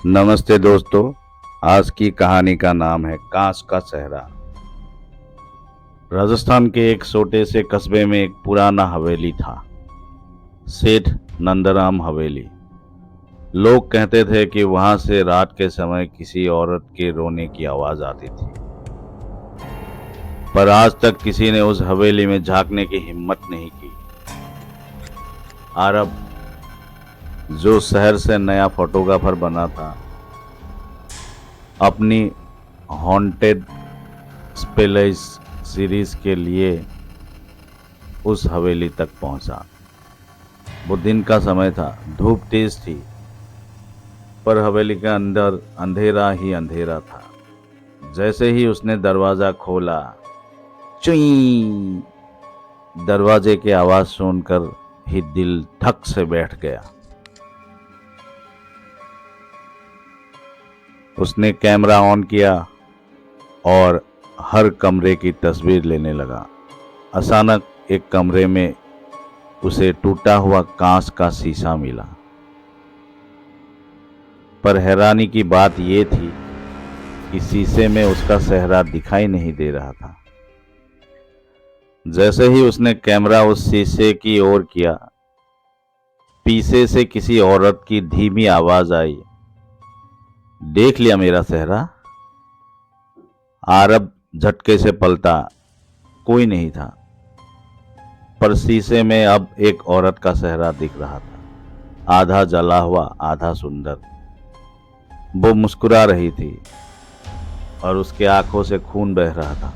नमस्ते दोस्तों। आज की कहानी का नाम है कांस का सहरा। राजस्थान के एक छोटे से कस्बे में एक पुराना हवेली था, सेठ नंदराम हवेली। लोग कहते थे कि वहां से रात के समय किसी औरत के रोने की आवाज आती थी, पर आज तक किसी ने उस हवेली में झांकने की हिम्मत नहीं की। आरब, जो शहर से नया फोटोग्राफर बना था, अपनी हॉन्टेड स्पेलेस सीरीज के लिए उस हवेली तक पहुंचा। वो दिन का समय था, धूप तेज थी, पर हवेली के अंदर अंधेरा ही अंधेरा था। जैसे ही उसने दरवाजा खोला, चुई, दरवाजे की आवाज सुनकर ही दिल धक से बैठ गया। उसने कैमरा ऑन किया और हर कमरे की तस्वीर लेने लगा। अचानक एक कमरे में उसे टूटा हुआ कांच का शीशा मिला, पर हैरानी की बात यह थी कि शीशे में उसका चेहरा दिखाई नहीं दे रहा था। जैसे ही उसने कैमरा उस शीशे की ओर किया, पीछे से किसी औरत की धीमी आवाज आई, देख लिया मेरा चेहरा? आरब झटके से पलटा, कोई नहीं था, पर शीशे में अब एक औरत का चेहरा दिख रहा था, आधा जला हुआ आधा सुंदर। वो मुस्कुरा रही थी और उसके आंखों से खून बह रहा था।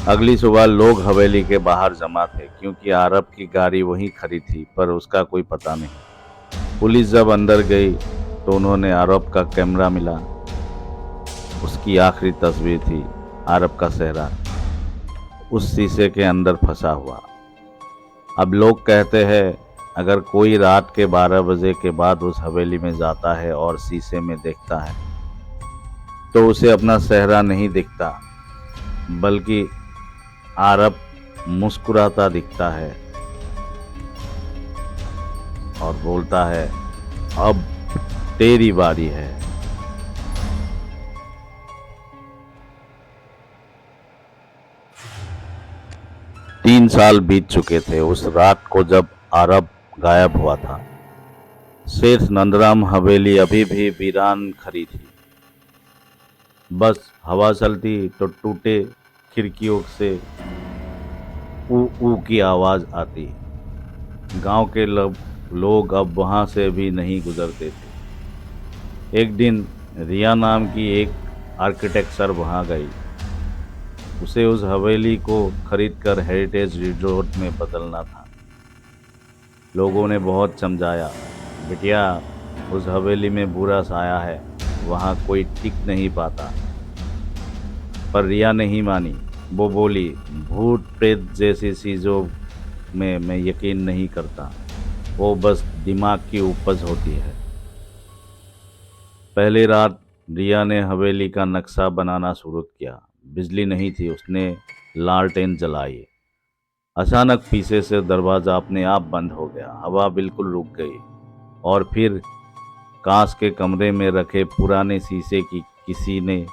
अगली सुबह लोग हवेली के बाहर जमा थे, क्योंकि आरब की गाड़ी वहीं खड़ी थी, पर उसका कोई पता नहीं। पुलिस जब अंदर गई तो उन्होंने आरब का कैमरा मिला। उसकी आखिरी तस्वीर थी आरब का चेहरा उस शीशे के अंदर फंसा हुआ। अब लोग कहते हैं, अगर कोई रात के 12 बजे के बाद उस हवेली में जाता है और शीशे में देखता है, तो उसे अपना चेहरा नहीं दिखता, बल्कि आरब मुस्कुराता दिखता है और बोलता है, अब तेरी बारी है। 3 साल बीत चुके थे उस रात को जब आरब गायब हुआ था। शेष नंदराम हवेली अभी भी वीरान खड़ी थी। बस हवा चलती तो टूटे खिड़कियों से ऊ ऊ की आवाज आती। गांव के लोग अब वहां से भी नहीं गुजरते थे। एक दिन रिया नाम की एक आर्किटेक्चर वहां गई। उसे उस हवेली को खरीदकर हेरिटेज रिजॉर्ट में बदलना था। लोगों ने बहुत समझाया, बिटिया, उस हवेली में बुरा साया है, वहां कोई टिक नहीं पाता। पर रिया नहीं मानी। वो बोली, भूत प्रेत जैसी चीजों में मैं यकीन नहीं करता, वो बस दिमाग की उपज होती है। पहली रात रिया ने हवेली का नक्शा बनाना शुरू किया। बिजली नहीं थी, उसने लालटेन जलाई। अचानक पीछे से दरवाजा अपने आप बंद हो गया, हवा बिल्कुल रुक गई, और फिर कांच के कमरे में रखे पुराने शीशे की किसी ने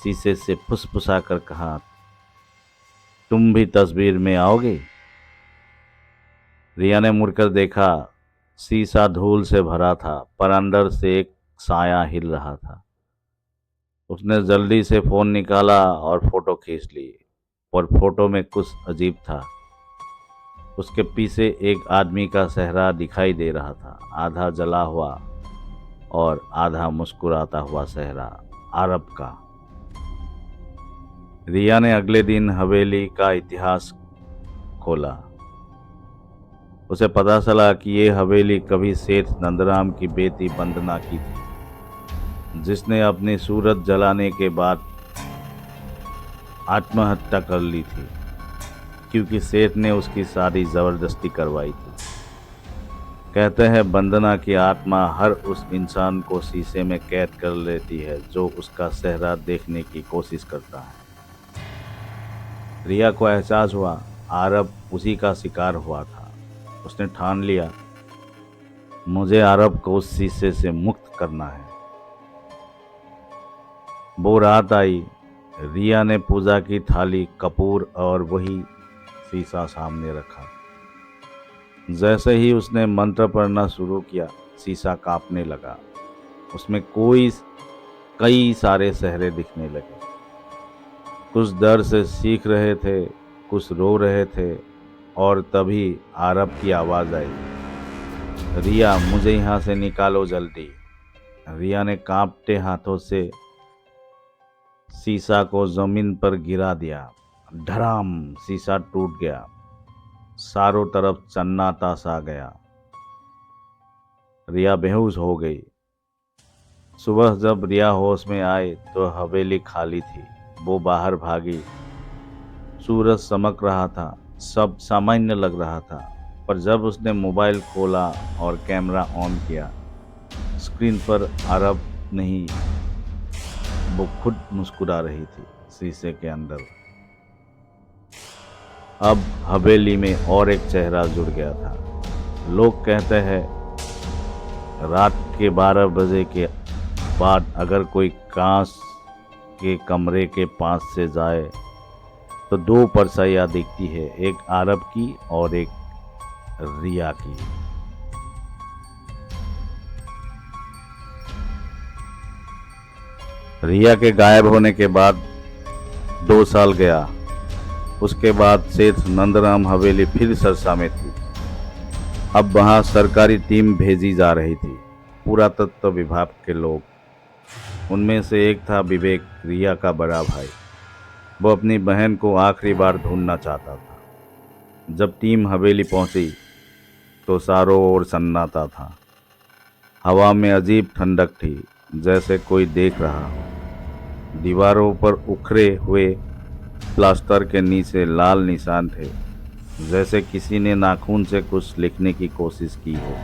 शीशे से फुसफुसा कर कहा, तुम भी तस्वीर में आओगे? रिया ने मुड़कर देखा। शीशा धूल से भरा था, पर अंदर से एक साया हिल रहा था। उसने जल्दी से फोन निकाला और फोटो खींच ली, पर फोटो में कुछ अजीब था। उसके पीछे एक आदमी का चेहरा दिखाई दे रहा था, आधा जला हुआ और आधा मुस्कुराता हुआ चेहरा, आरब का। रिया ने अगले दिन हवेली का इतिहास खोला। उसे पता चला कि ये हवेली कभी सेठ नंदराम की बेटी वंदना की थी, जिसने अपनी सूरत जलाने के बाद आत्महत्या कर ली थी, क्योंकि सेठ ने उसकी शादी जबरदस्ती करवाई थी। कहते हैं, वंदना की आत्मा हर उस इंसान को शीशे में कैद कर लेती है जो उसका चेहरा देखने की कोशिश करता है। रिया को एहसास हुआ, आरब उसी का शिकार हुआ था। उसने ठान लिया, मुझे अरब को उस शीशे से मुक्त करना है। वो रात आई। रिया ने पूजा की थाली, कपूर और वही शीशा सामने रखा। जैसे ही उसने मंत्र पढ़ना शुरू किया, शीशा कांपने लगा। उसमें कई सारे चेहरे दिखने लगे। कुछ डर से सीख रहे थे, कुछ रो रहे थे, और तभी आरब की आवाज आई, रिया मुझे यहाँ से निकालो जल्दी। रिया ने कांपते हाथों से शीशा को जमीन पर गिरा दिया। धड़ाम, शीशा टूट गया। चारों तरफ सन्नाटा सा गया। रिया बेहोश हो गई। सुबह जब रिया होश में आई तो हवेली खाली थी। वो बाहर भागी। सूरज चमक रहा था, सब सामान्य लग रहा था। पर जब उसने मोबाइल खोला और कैमरा ऑन किया, स्क्रीन पर अरब नहीं, वो खुद मुस्कुरा रही थी शीशे के अंदर। अब हवेली में और एक चेहरा जुड़ गया था। लोग कहते हैं रात के 12 बजे के बाद अगर कोई कांच के कमरे के पास से जाए तो दो परछाइयाँ दिखती है, एक अरब की और एक रिया की। रिया के गायब होने के बाद 2 साल गया। उसके बाद सेठ नंदराम हवेली फिर चर्चा में थी। अब वहां सरकारी टीम भेजी जा रही थी, पुरातत्व विभाग के लोग। उनमें से एक था विवेक, रिया का बड़ा भाई। वो अपनी बहन को आखिरी बार ढूंढना चाहता था। जब टीम हवेली पहुंची तो चारों ओर सन्नाटा था। हवा में अजीब ठंडक थी, जैसे कोई देख रहा हो। दीवारों पर उखड़े हुए प्लास्टर के नीचे लाल निशान थे, जैसे किसी ने नाखून से कुछ लिखने की कोशिश की हो।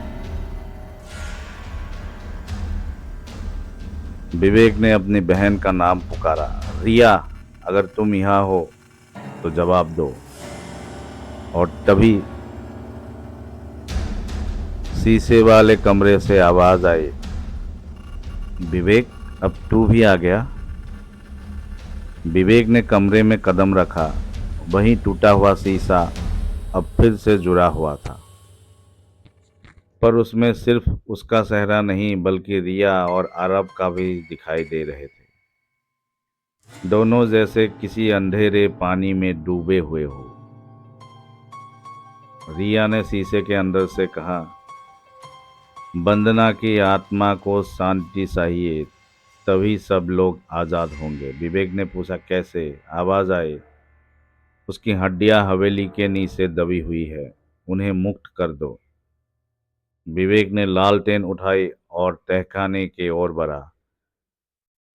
विवेक ने अपनी बहन का नाम पुकारा, रिया अगर तुम यहाँ हो तो जवाब दो। और तभी शीशे वाले कमरे से आवाज आई, विवेक अब तू भी आ गया। विवेक ने कमरे में कदम रखा। वहीं टूटा हुआ शीशा अब फिर से जुड़ा हुआ था, पर उसमें सिर्फ उसका चेहरा नहीं बल्कि रिया और अरब का भी दिखाई दे रहे थे। दोनों जैसे किसी अंधेरे पानी में डूबे हुए हो। रिया ने शीशे के अंदर से कहा, वंदना की आत्मा को शांति चाहिए, तभी सब लोग आजाद होंगे। विवेक ने पूछा, कैसे? आवाज आई, उसकी हड्डियां हवेली के नीचे दबी हुई है, उन्हें मुक्त कर दो। विवेक ने लालटेन उठाई और तहखाने की ओर बढ़ा।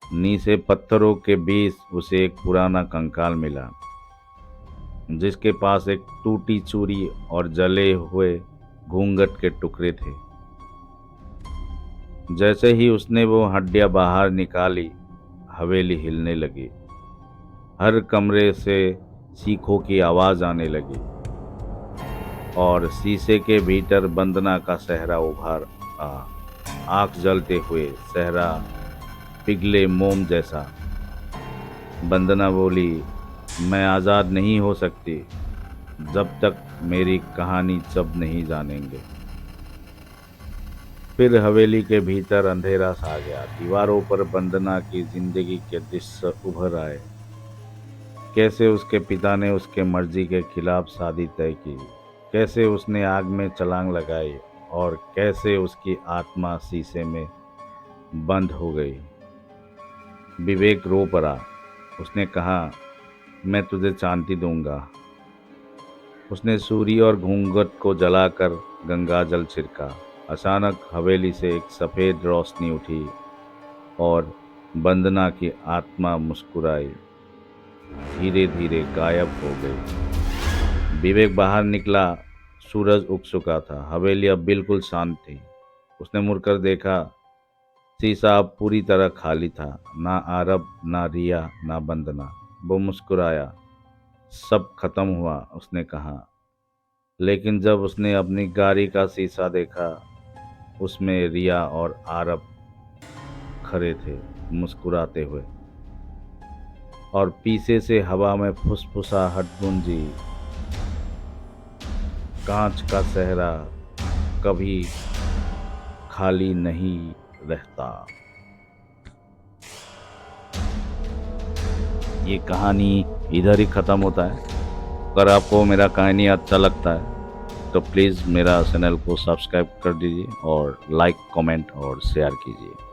नीचे पत्थरों के बीच उसे एक पुराना कंकाल मिला, जिसके पास एक टूटी चूड़ी और जले हुए घूंघट के टुकड़े थे। जैसे ही उसने वो हड्डियां बाहर निकाली, हवेली हिलने लगी। हर कमरे से चीखों की आवाज आने लगी और शीशे के भीतर वंदना का चेहरा उभार आ। आंख जलते हुए, चेहरा पिघले मोम जैसा। वंदना बोली, मैं आज़ाद नहीं हो सकती जब तक मेरी कहानी सब नहीं जानेंगे। फिर हवेली के भीतर अंधेरा छा गया। दीवारों पर वंदना की जिंदगी के दृश्य उभर आए। कैसे उसके पिता ने उसके मर्जी के खिलाफ शादी तय की, कैसे उसने आग में छलांग लगाई और कैसे उसकी आत्मा शीशे में बंद हो गई। विवेक रो पड़ा। उसने कहा, मैं तुझे शांति दूंगा। उसने सूर्य और घूंघट को जलाकर गंगा जल छिड़का। अचानक हवेली से एक सफ़ेद रोशनी उठी और वंदना की आत्मा मुस्कुराई, धीरे धीरे गायब हो गई। विवेक बाहर निकला। सूरज उग चुका था। हवेली अब बिल्कुल शांत थी। उसने मुड़कर देखा, शीशा अब पूरी तरह खाली था। ना आरब, ना रिया, ना वंदना। वो मुस्कुराया, सब खत्म हुआ, उसने कहा। लेकिन जब उसने अपनी गाड़ी का शीशा देखा उसमें रिया और आरब खड़े थे मुस्कुराते हुए, और पीछे से हवा में फुसफुसाहट गूंजी, कांच का सहरा कभी खाली नहीं रहता। ये कहानी इधर ही ख़त्म होता है। अगर आपको मेरा कहानी अच्छा लगता है तो प्लीज़ मेरा चैनल को सब्सक्राइब कर दीजिए और लाइक, कमेंट और शेयर कीजिए।